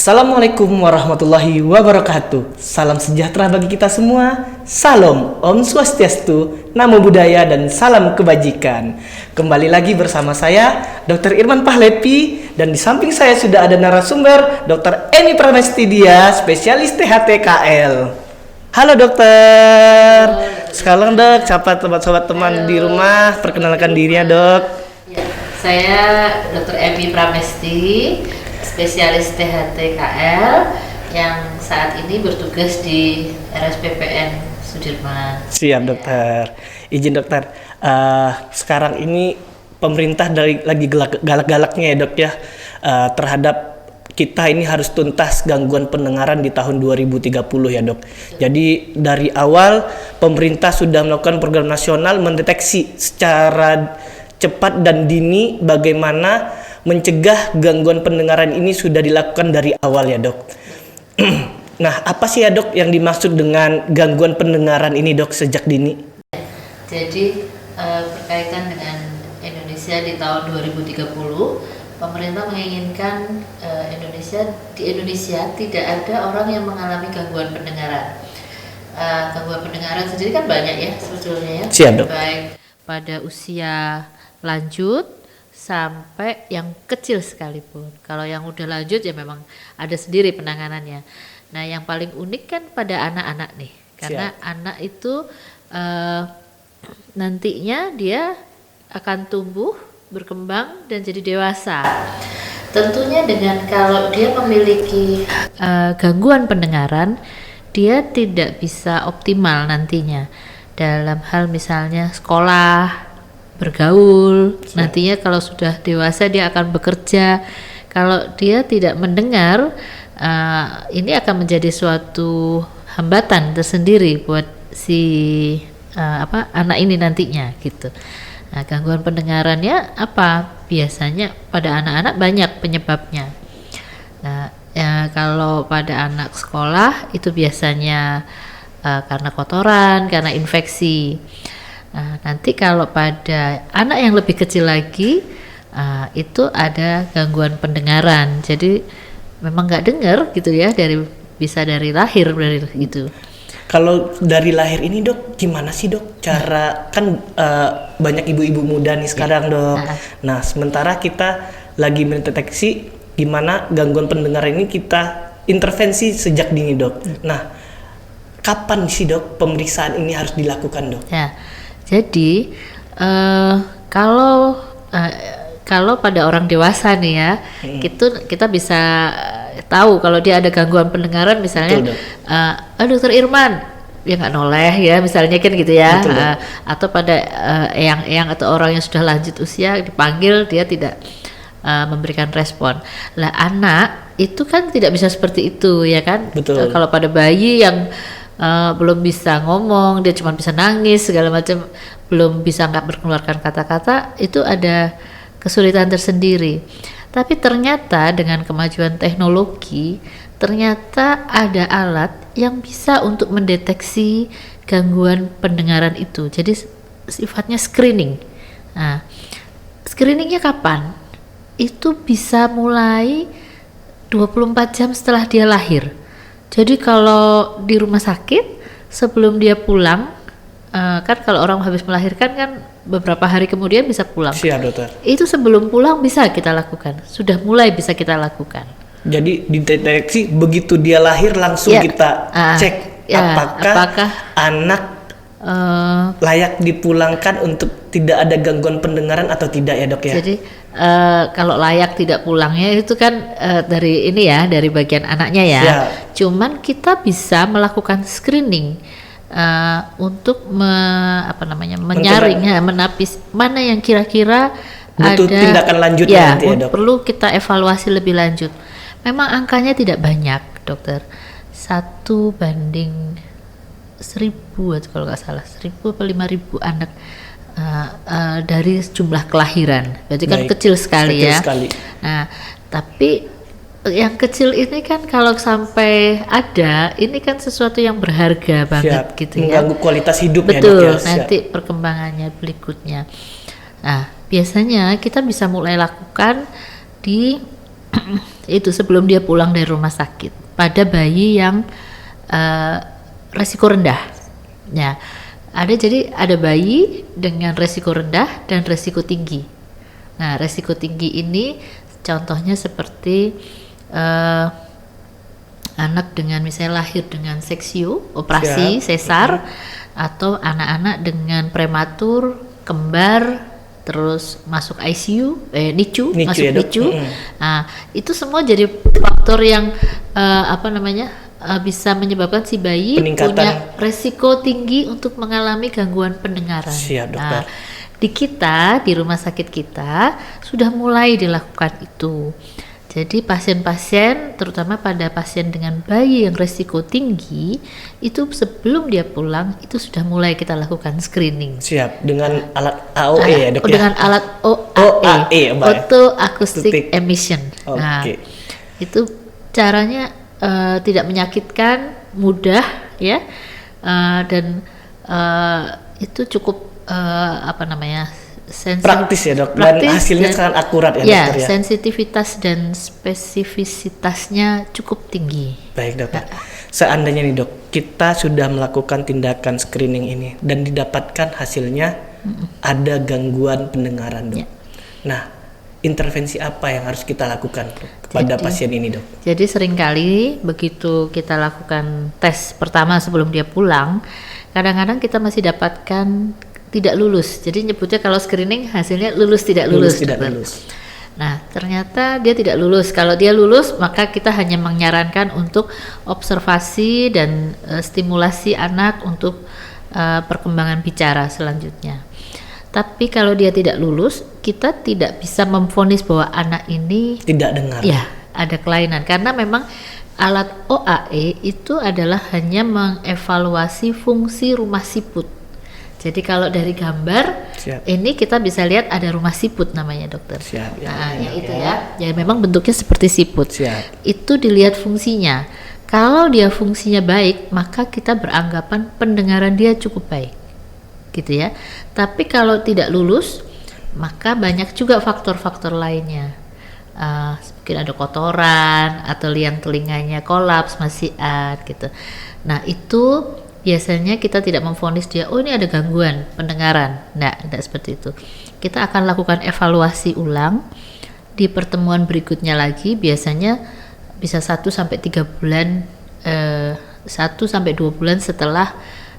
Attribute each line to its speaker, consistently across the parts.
Speaker 1: Assalamualaikum warahmatullahi wabarakatuh. Salam sejahtera bagi kita semua. Salam Om Swastiastu, Namo Buddhaya, dan salam kebajikan. Kembali lagi bersama saya, Dr. Irman Pahlevi, dan di samping saya sudah ada narasumber, Dr. Eni Pramestidia, spesialis THT-KL. Halo dokter. Sekarang dok, sapa sobat teman di rumah, perkenalkan dirinya dok.
Speaker 2: Ya, saya Dr. Emi Pramesti, spesialis THT-KL yang saat ini bertugas di RSPPN Sudirman.
Speaker 1: Siap dokter. Izin dokter, sekarang ini pemerintah lagi galak-galaknya ya dok ya, terhadap kita ini harus tuntas gangguan pendengaran di tahun 2030 ya dok. Jadi dari awal pemerintah sudah melakukan program nasional mendeteksi secara cepat dan dini bagaimana mencegah gangguan pendengaran ini sudah dilakukan dari awal ya dok. Nah, apa sih ya dok yang dimaksud dengan gangguan pendengaran ini dok sejak dini?
Speaker 2: Jadi berkaitan dengan Indonesia di tahun 2030, pemerintah menginginkan di Indonesia tidak ada orang yang mengalami gangguan pendengaran. Gangguan pendengaran sendiri kan banyak ya sebetulnya ya.
Speaker 1: Siap dok.
Speaker 2: Baik pada usia lanjut sampai yang kecil sekalipun. Kalau yang udah lanjut ya memang ada sendiri penanganannya. Nah, yang paling unik kan pada anak-anak nih, karena anak itu nantinya dia akan tumbuh, berkembang dan jadi dewasa. Tentunya dengan kalau dia memiliki gangguan pendengaran, dia tidak bisa optimal nantinya dalam hal misalnya sekolah, bergaul. Nantinya kalau sudah dewasa dia akan bekerja. Kalau dia tidak mendengar, ini akan menjadi suatu hambatan tersendiri buat si anak ini nantinya gitu. Nah, gangguan pendengarannya apa? Biasanya pada anak-anak banyak penyebabnya. Nah, kalau pada anak sekolah itu biasanya karena kotoran, karena infeksi. Nah, nanti kalau pada anak yang lebih kecil lagi, itu ada gangguan pendengaran. Jadi memang nggak dengar gitu ya, bisa dari lahir dari itu.
Speaker 1: Kalau dari lahir ini dok, gimana sih dok cara kan banyak ibu-ibu muda nih sekarang dok. Nah, sementara kita lagi mendeteksi gimana gangguan pendengaran ini kita intervensi sejak dini dok. Nah, kapan sih dok pemeriksaan ini harus dilakukan dok?
Speaker 2: Ya. Jadi kalau pada orang dewasa nih ya, kita bisa tahu kalau dia ada gangguan pendengaran misalnya. Dokter Irman, dia nggak noleh ya misalnya kan gitu ya. Atau pada eyang atau orang yang sudah lanjut usia dipanggil dia tidak memberikan respon. Lah anak itu kan tidak bisa seperti itu ya kan. Kalau pada bayi yang belum bisa ngomong, dia cuma bisa nangis segala macam, belum bisa nggak mengeluarkan kata-kata, itu ada kesulitan tersendiri. Tapi ternyata dengan kemajuan teknologi, ternyata ada alat yang bisa untuk mendeteksi gangguan pendengaran itu. Jadi sifatnya screening. Nah, screeningnya kapan? Itu bisa mulai 24 jam setelah dia lahir. Jadi kalau di rumah sakit sebelum dia pulang, kan kalau orang habis melahirkan kan beberapa hari kemudian bisa pulang.
Speaker 1: Siap dokter.
Speaker 2: Itu sebelum pulang bisa kita lakukan, sudah mulai bisa kita lakukan.
Speaker 1: Jadi dideteksi begitu dia lahir langsung kita cek apakah anak layak dipulangkan untuk tidak ada gangguan pendengaran atau tidak ya dok ya.
Speaker 2: Jadi kalau layak tidak pulangnya itu kan dari bagian anaknya ya. Cuman kita bisa melakukan screening untuk menyaring, menapis mana yang kira-kira
Speaker 1: butuh
Speaker 2: ada
Speaker 1: tindakan lanjut nanti ya dok.
Speaker 2: Perlu kita evaluasi lebih lanjut. Memang angkanya tidak banyak dokter, 1 banding 1000 atau kalau nggak salah 1000 atau 5000 anak dari jumlah kelahiran, berarti kan kecil sekali ya. Nah, tapi yang kecil ini kan kalau sampai ada, ini kan sesuatu yang berharga banget gitu ya.
Speaker 1: Mengganggu kualitas hidup.
Speaker 2: Betul, nanti perkembangannya berikutnya. Nah, biasanya kita bisa mulai lakukan di itu sebelum dia pulang dari rumah sakit pada bayi yang resiko rendah. Ya, ada bayi dengan resiko rendah dan resiko tinggi. Nah, resiko tinggi ini contohnya seperti anak dengan misalnya lahir dengan seksio, operasi sesar, atau anak-anak dengan prematur, kembar, terus masuk ICU, NICU, masuk
Speaker 1: ya,
Speaker 2: NICU. Nah, itu semua jadi faktor yang bisa menyebabkan si bayi punya resiko tinggi untuk mengalami gangguan pendengaran.
Speaker 1: Siap, dokter.
Speaker 2: Nah, di rumah sakit kita sudah mulai dilakukan itu. Jadi pasien-pasien, terutama pada pasien dengan bayi yang resiko tinggi, itu sebelum dia pulang itu sudah mulai kita lakukan screening.
Speaker 1: Siap, dengan alat AOE ya, Dok?
Speaker 2: Dengan alat OAE, Auto Acoustic Emission. Nah, itu caranya tidak menyakitkan, mudah ya, dan itu cukup
Speaker 1: praktis ya, Dok, dan hasilnya sangat akurat ya, dokter ya.
Speaker 2: Sensitivitas dan spesifisitasnya cukup tinggi.
Speaker 1: Baik, dokter. Seandainya nih, Dok, kita sudah melakukan tindakan screening ini dan didapatkan hasilnya ada gangguan pendengaran, Dok. Nah, intervensi apa yang harus kita lakukan, Dok, kepada pasien ini, Dok?
Speaker 2: Jadi seringkali begitu kita lakukan tes pertama sebelum dia pulang, kadang-kadang kita masih dapatkan tidak lulus. Jadi nyebutnya kalau screening hasilnya lulus tidak lulus. Nah, ternyata dia tidak lulus. Kalau dia lulus, maka kita hanya menyarankan untuk observasi dan stimulasi anak untuk perkembangan bicara selanjutnya. Tapi kalau dia tidak lulus, kita tidak bisa memvonis bahwa anak ini
Speaker 1: tidak dengar.
Speaker 2: Ya, ada kelainan karena memang alat OAE itu adalah hanya mengevaluasi fungsi rumah siput. Jadi kalau dari gambar ini kita bisa lihat ada rumah siput namanya, dokter. Ya memang bentuknya seperti siput. Itu dilihat fungsinya. Kalau dia fungsinya baik, maka kita beranggapan pendengaran dia cukup baik, gitu ya. Tapi kalau tidak lulus, maka banyak juga faktor-faktor lainnya. Mungkin ada kotoran atau liang telinganya kolaps masih gitu. Nah, itu biasanya kita tidak memvonis dia, oh ini ada gangguan pendengaran. Tidak seperti itu. Kita akan lakukan evaluasi ulang di pertemuan berikutnya lagi, biasanya bisa 1-3 bulan, 1-2 bulan setelah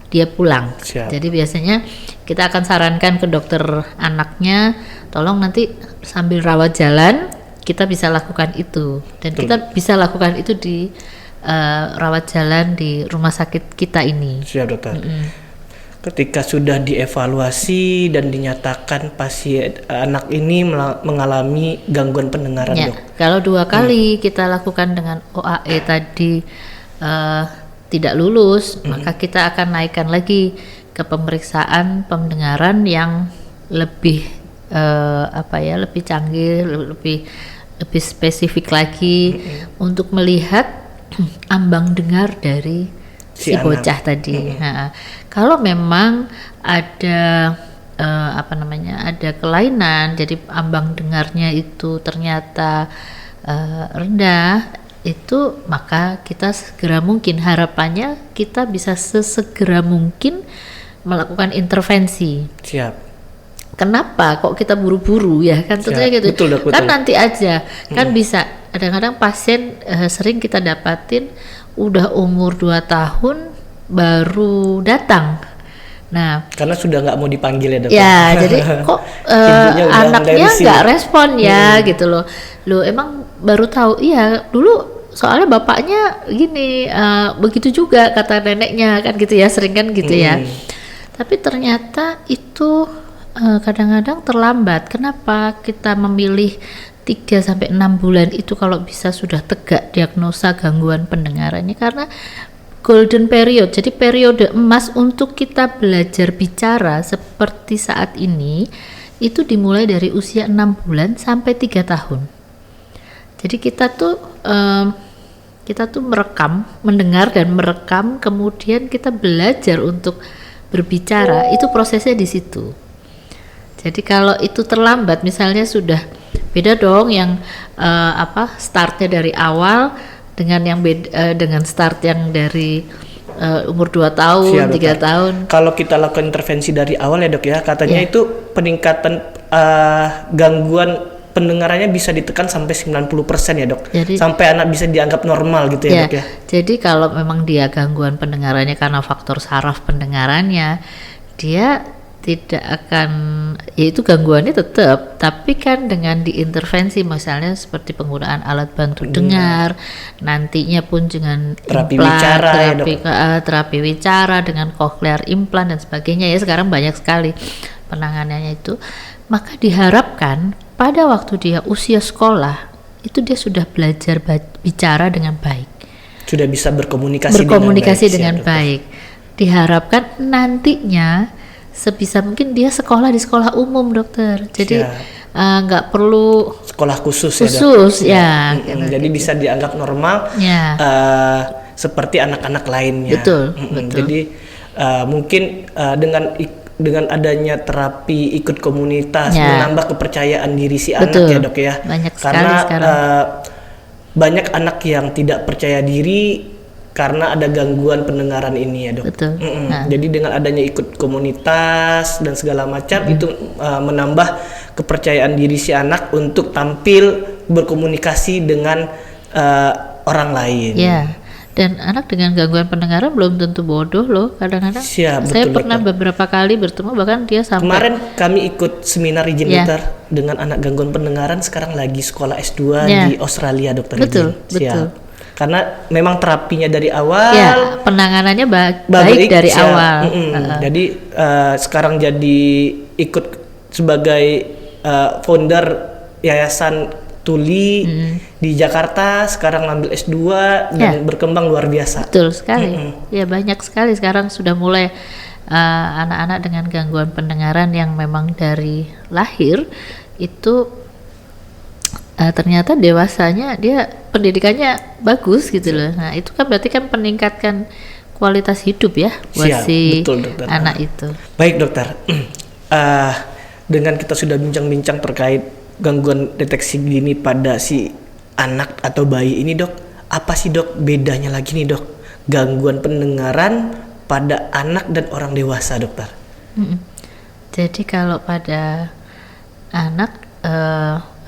Speaker 2: dia pulang. Jadi biasanya kita akan sarankan ke dokter anaknya, tolong nanti sambil rawat jalan kita bisa lakukan itu, dan kita bisa lakukan itu di rawat jalan di rumah sakit kita ini.
Speaker 1: Siap, dokter. Ketika sudah dievaluasi dan dinyatakan pasien anak ini mengalami gangguan pendengaran, Dok.
Speaker 2: Kalau 2 kali kita lakukan dengan OAE tadi tidak lulus, maka kita akan naikkan lagi ke pemeriksaan pendengaran yang lebih lebih canggih, lebih spesifik lagi untuk melihat ambang dengar dari si bocah tadi. Nah, kalau memang ada ada kelainan, jadi ambang dengarnya itu ternyata rendah, itu maka kita segera mungkin, harapannya kita bisa sesegera mungkin melakukan intervensi.
Speaker 1: Siap.
Speaker 2: Kenapa kok kita buru-buru ya kan? Tentunya gitu.
Speaker 1: Betul, Dok, betul.
Speaker 2: Kan nanti aja kan bisa. Kadang-kadang pasien sering kita dapatin udah umur 2 tahun baru datang. Nah,
Speaker 1: karena sudah nggak mau dipanggil ya, Dok.
Speaker 2: Ya, jadi kok anaknya nggak respon ya gitu loh. Loh, emang baru tahu? Iya, dulu soalnya bapaknya gini, begitu juga kata neneknya kan gitu ya, sering kan gitu ya. Tapi ternyata itu kadang-kadang terlambat. Kenapa kita memilih 3-6 bulan itu kalau bisa sudah tegak diagnosa gangguan pendengarannya? Karena golden period, jadi periode emas untuk kita belajar bicara seperti saat ini itu dimulai dari usia 6 bulan sampai 3 tahun. Jadi kita tuh merekam, mendengar dan merekam, kemudian kita belajar untuk berbicara, itu prosesnya di situ. Jadi kalau itu terlambat, misalnya sudah Beda dong yang startnya dari awal dengan yang dengan start yang dari umur 2 tahun,
Speaker 1: Siap,
Speaker 2: 3
Speaker 1: dokter.
Speaker 2: tahun.
Speaker 1: Kalau kita lakukan intervensi dari awal ya dok ya, katanya itu peningkatan gangguan pendengarannya bisa ditekan sampai 90% ya dok.
Speaker 2: Jadi,
Speaker 1: sampai anak bisa dianggap normal gitu ya dok ya.
Speaker 2: Jadi kalau memang dia gangguan pendengarannya karena faktor saraf pendengarannya, dia tidak akan, yaitu gangguannya tetap, tapi kan dengan diintervensi misalnya seperti penggunaan alat bantu dengar, nantinya pun dengan
Speaker 1: Terapi
Speaker 2: implan,
Speaker 1: wicara ya, Dok.
Speaker 2: terapi wicara dengan cochlear implant dan sebagainya ya, sekarang banyak sekali penanganannya itu. Maka diharapkan pada waktu dia usia sekolah itu dia sudah belajar bicara dengan baik,
Speaker 1: Sudah bisa berkomunikasi
Speaker 2: dengan baik. Diharapkan nantinya sebisa mungkin dia sekolah di sekolah umum, dokter. Jadi nggak perlu
Speaker 1: sekolah khusus ya dok.
Speaker 2: Gitu.
Speaker 1: Jadi bisa dianggap normal seperti anak-anak lainnya.
Speaker 2: Betul.
Speaker 1: Jadi mungkin dengan adanya terapi ikut komunitas menambah kepercayaan diri si anak ya dok ya.
Speaker 2: Banyak
Speaker 1: karena
Speaker 2: sekarang.
Speaker 1: banyak anak yang tidak percaya diri karena ada gangguan pendengaran ini ya dok.
Speaker 2: Betul.
Speaker 1: Jadi dengan adanya ikut komunitas dan segala macam itu menambah kepercayaan diri si anak untuk tampil berkomunikasi dengan orang lain.
Speaker 2: Ya. Dan anak dengan gangguan pendengaran belum tentu bodoh loh, kadang-kadang. Saya pernah beberapa kali bertemu, bahkan dia sampai
Speaker 1: kemarin kami ikut seminar izin dokter dengan anak gangguan pendengaran, sekarang lagi sekolah S2 di Australia dokter.
Speaker 2: Betul.
Speaker 1: Karena memang terapinya dari awal,
Speaker 2: penanganannya baik dari awal.
Speaker 1: Jadi sekarang jadi ikut sebagai founder Yayasan Tuli di Jakarta, sekarang ngambil S2 dan berkembang luar biasa.
Speaker 2: Betul sekali. Ya, banyak sekali sekarang sudah mulai anak-anak dengan gangguan pendengaran yang memang dari lahir itu ternyata dewasanya dia pendidikannya bagus gitu loh. Nah, itu kan berarti kan meningkatkan kualitas hidup ya buat
Speaker 1: betul,
Speaker 2: anak itu.
Speaker 1: Baik dokter, dengan kita sudah bincang-bincang terkait gangguan deteksi dini pada si anak atau bayi ini dok, apa sih dok bedanya lagi nih dok gangguan pendengaran pada anak dan orang dewasa dokter?
Speaker 2: Jadi kalau pada anak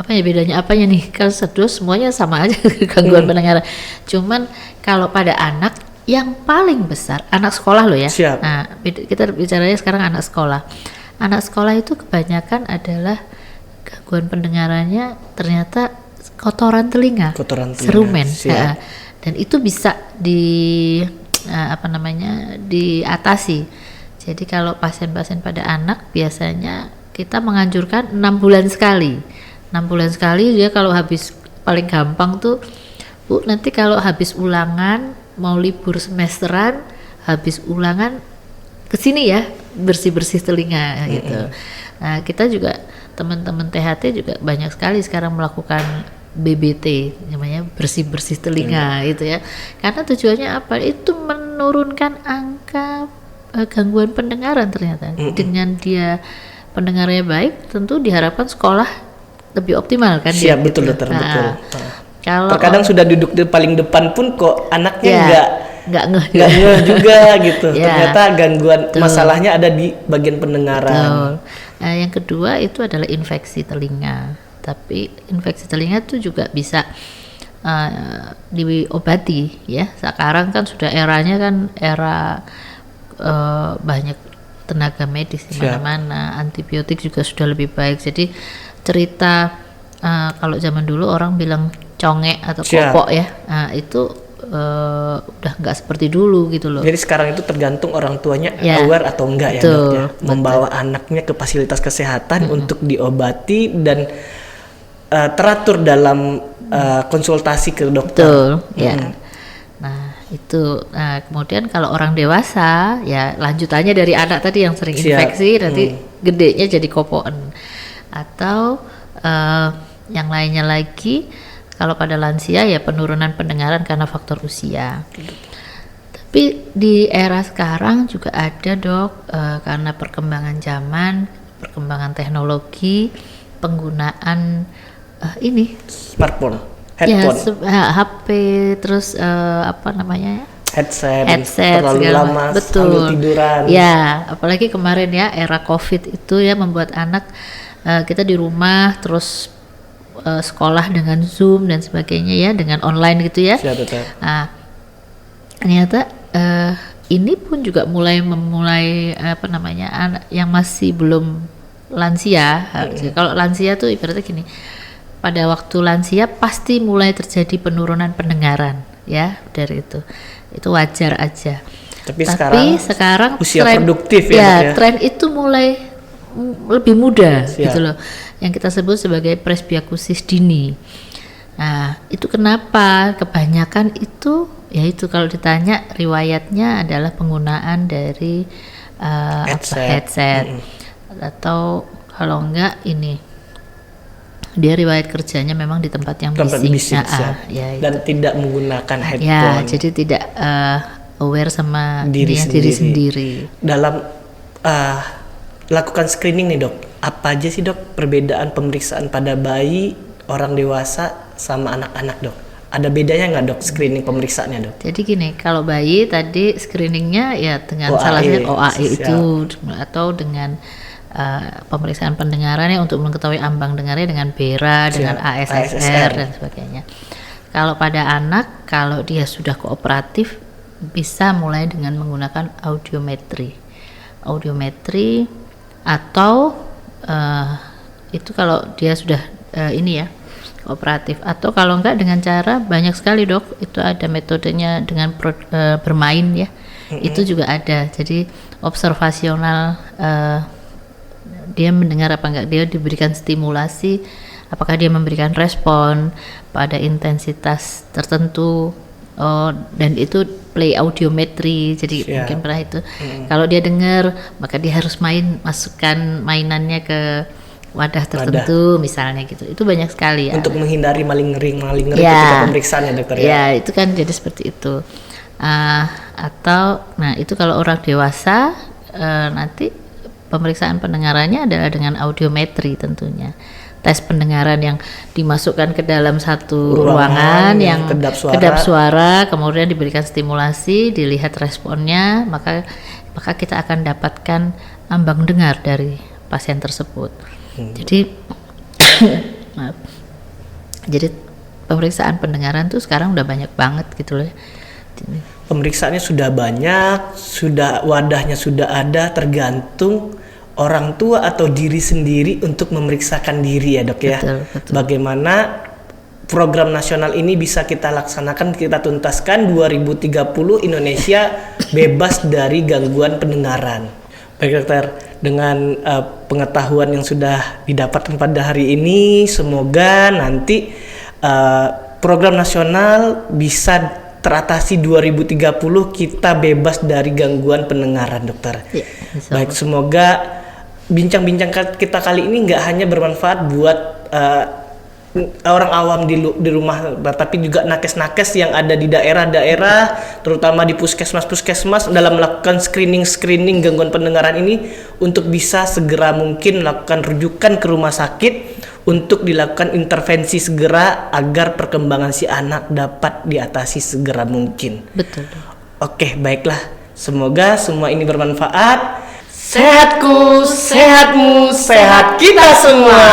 Speaker 2: bedanya apanya nih? Kalau semuanya sama aja gangguan pendengaran. Cuman kalau pada anak yang paling besar, anak sekolah loh ya.
Speaker 1: Siap.
Speaker 2: Nah, kita bicaranya sekarang anak sekolah. Anak sekolah itu kebanyakan adalah gangguan pendengarannya ternyata kotoran telinga. Serumen. Dan itu bisa diatasi. Jadi kalau pasien-pasien pada anak biasanya kita menganjurkan 6 bulan sekali. 6 bulan sekali dia kalau habis, paling gampang tuh Bu, nanti kalau habis ulangan mau libur semesteran, habis ulangan kesini ya bersih-bersih telinga gitu. Nah, kita juga teman-teman THT juga banyak sekali sekarang melakukan BBT, namanya bersih-bersih telinga gitu ya. Karena tujuannya apa? Itu menurunkan angka gangguan pendengaran ternyata. Dengan dia pendengarnya baik, tentu diharapkan sekolah lebih optimal kan.
Speaker 1: Siap, betul dokter, betul.
Speaker 2: Kalau
Speaker 1: terkadang sudah duduk di paling depan pun kok anaknya nggak ngeh juga gitu. Ternyata gangguan masalahnya ada di bagian pendengaran.
Speaker 2: Yang kedua itu adalah infeksi telinga. Tapi infeksi telinga itu juga bisa diobati ya. Sekarang kan sudah eranya kan era banyak tenaga medis di mana-mana, antibiotik juga sudah lebih baik. Jadi cerita kalau zaman dulu orang bilang congek atau kopok ya, itu udah nggak seperti dulu gitu loh.
Speaker 1: Jadi sekarang itu tergantung orang tuanya aware atau enggak ya dok ya, membawa anaknya ke fasilitas kesehatan untuk diobati dan teratur dalam konsultasi ke dokter.
Speaker 2: Betul, ya. Nah itu, kemudian kalau orang dewasa ya lanjutannya dari anak tadi yang sering infeksi, nanti gedenya jadi kopoan. Atau yang lainnya lagi, kalau pada lansia ya penurunan pendengaran karena faktor usia. Tapi di era sekarang juga ada dok, karena perkembangan zaman, perkembangan teknologi, penggunaan ini
Speaker 1: Smartphone,
Speaker 2: ya
Speaker 1: headphone,
Speaker 2: HP, terus apa namanya,
Speaker 1: headset
Speaker 2: segala
Speaker 1: terlalu lama
Speaker 2: macam. Betul.
Speaker 1: sambil tiduran.
Speaker 2: Ya, apalagi kemarin ya era COVID itu ya membuat anak kita di rumah terus sekolah dengan Zoom dan sebagainya ya, dengan online gitu ya.
Speaker 1: Siap, betul.
Speaker 2: Nah, ternyata ini pun juga memulai apa namanya, anak yang masih belum lansia. Kalau lansia tuh ibaratnya gini, pada waktu lansia pasti mulai terjadi penurunan pendengaran ya, dari itu wajar aja.
Speaker 1: Tapi
Speaker 2: sekarang
Speaker 1: usia
Speaker 2: tren,
Speaker 1: produktif ya, Dok, ya.
Speaker 2: tren itu mulai lebih muda
Speaker 1: Siap.
Speaker 2: gitu loh, yang kita sebut sebagai presbiakusis dini. Nah, itu kenapa kebanyakan itu, yaitu kalau ditanya riwayatnya adalah penggunaan dari headset. Atau kalau enggak ini dia riwayat kerjanya memang di tempat yang bising. Ya,
Speaker 1: dan tidak menggunakan
Speaker 2: ya,
Speaker 1: headphone.
Speaker 2: jadi tidak aware sama
Speaker 1: Diri
Speaker 2: diri
Speaker 1: sendiri.
Speaker 2: sendiri.
Speaker 1: Dalam lakukan screening nih dok, apa aja sih dok perbedaan pemeriksaan pada bayi, orang dewasa sama anak-anak dok? Ada bedanya nggak dok screening pemeriksaannya dok?
Speaker 2: Jadi gini, kalau bayi tadi screeningnya ya dengan
Speaker 1: OAE,
Speaker 2: salah satu OAE
Speaker 1: siap.
Speaker 2: itu, atau dengan pemeriksaan pendengarannya untuk mengetahui ambang dengarnya dengan BERA, dengan ASSR dan sebagainya. Kalau pada anak, kalau dia sudah kooperatif, bisa mulai dengan menggunakan audiometri atau itu kalau dia sudah ini ya kooperatif, atau kalau enggak dengan cara banyak sekali dok, itu ada metodenya dengan bermain ya. Itu juga ada, jadi observasional, dia mendengar apa enggak, dia diberikan stimulasi, apakah dia memberikan respon pada intensitas tertentu. Dan itu play audiometri, jadi mungkin pernah itu. Kalau dia dengar, maka dia harus masukkan mainannya ke wadah tertentu misalnya gitu. Itu banyak sekali ya.
Speaker 1: Untuk menghindari maling ngeri ketika pemeriksaan ya dokter ya.
Speaker 2: Ya, itu kan jadi seperti itu. Atau nah itu kalau orang dewasa, nanti pemeriksaan pendengarannya adalah dengan audiometri tentunya. Tes pendengaran yang dimasukkan ke dalam satu ruangan yang kedap suara, kemudian diberikan stimulasi, dilihat responnya, maka kita akan dapatkan ambang dengar dari pasien tersebut. Jadi maaf. Jadi pemeriksaan pendengaran tuh sekarang udah banyak banget gitu loh.
Speaker 1: Pemeriksaannya sudah banyak, wadahnya sudah ada, tergantung orang tua atau diri sendiri untuk memeriksakan diri ya dok ya.
Speaker 2: Betul.
Speaker 1: Bagaimana program nasional ini bisa kita laksanakan, kita tuntaskan 2030 Indonesia bebas dari gangguan pendengaran. Baik dokter, dengan pengetahuan yang sudah didapatkan pada hari ini, semoga nanti program nasional bisa teratasi 2030, kita bebas dari gangguan pendengaran dokter.
Speaker 2: Ya,
Speaker 1: baik, semoga bincang-bincang kita kali ini nggak hanya bermanfaat buat orang awam di rumah, tapi juga nakes-nakes yang ada di daerah-daerah, terutama di puskesmas dalam melakukan screening gangguan pendengaran ini, untuk bisa segera mungkin melakukan rujukan ke rumah sakit untuk dilakukan intervensi segera agar perkembangan si anak dapat diatasi segera mungkin.
Speaker 2: Betul.
Speaker 1: Oke, baiklah. Semoga semua ini bermanfaat. Sehatku, sehatmu, sehat kita semua.